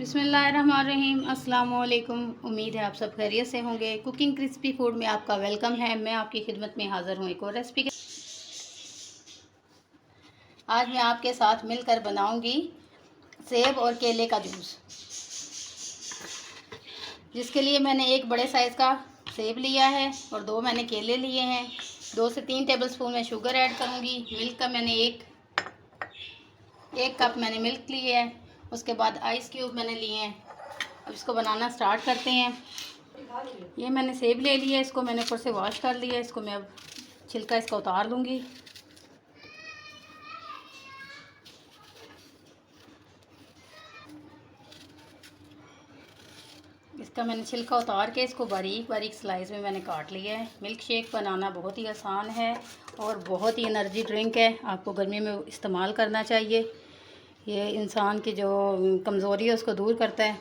बिस्मिल्लाहिर्रहमानिर्रहीम। अस्सलाम वालेकुम। उम्मीद है आप सब खैरियत से होंगे। कुकिंग क्रिस्पी फूड में आपका वेलकम है। मैं आपकी खिदमत में हाज़िर हूँ एक और रेसिपी के। आज मैं आपके साथ मिलकर बनाऊंगी सेब और केले का जूस, जिसके लिए मैंने एक बड़े साइज़ का सेब लिया है और 2 मैंने केले लिए हैं। 2 से 3 टेबलस्पून मैं शुगर ऐड करूँगी। मिल्क का मैंने एक कप मैंने मिल्क लिए है। उसके बाद आइस क्यूब मैंने लिए हैं। अब इसको बनाना स्टार्ट करते हैं। ये मैंने सेब ले लिया है, इसको मैंने ऊपर से वॉश कर लिया है। इसको मैं अब छिलका इसका उतार लूँगी। इसका मैंने छिलका उतार के इसको बारीक बारीक स्लाइस में मैंने काट लिया है। मिल्क शेक बनाना बहुत ही आसान है और बहुत ही एनर्जी ड्रिंक है। आपको गर्मी में इस्तेमाल करना चाहिए। ये इंसान की जो कमज़ोरी है उसको दूर करता है।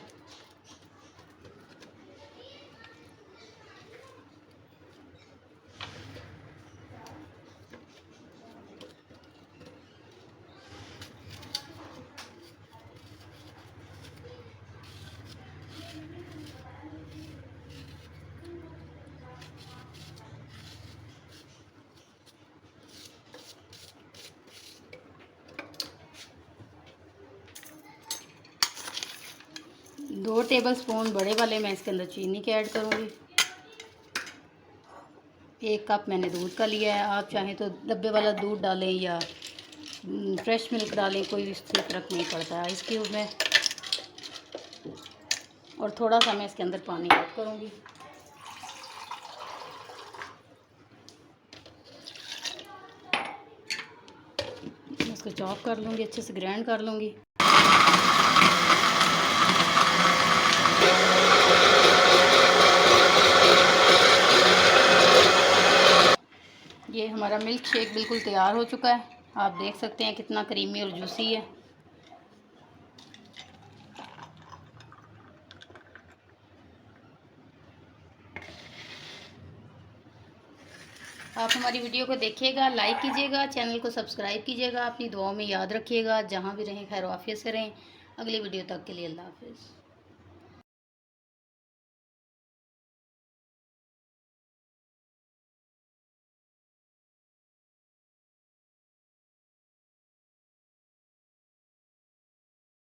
दो टेबलस्पून बड़े वाले मैं इसके अंदर चीनी के ऐड करूँगी। 1 कप मैंने दूध का लिया है। आप चाहें तो डब्बे वाला दूध डालें या फ्रेश मिल्क डालें, कोई इससे फ़र्क नहीं पड़ता है। आइस क्यूब में और थोड़ा सा मैं इसके अंदर पानी ऐड करूँगी। इसको चॉप कर लूँगी, अच्छे से ग्राइंड कर लूँगी। ये हमारा मिल्क शेक बिल्कुल तैयार हो चुका है। आप देख सकते हैं कितना क्रीमी और जूसी है। आप हमारी वीडियो को देखिएगा, लाइक कीजिएगा, चैनल को सब्सक्राइब कीजिएगा। अपनी दुआओं में याद रखिएगा। जहाँ भी रहें खैर आफियत से रहें। अगली वीडियो तक के लिए अल्लाह हाफ़िज़।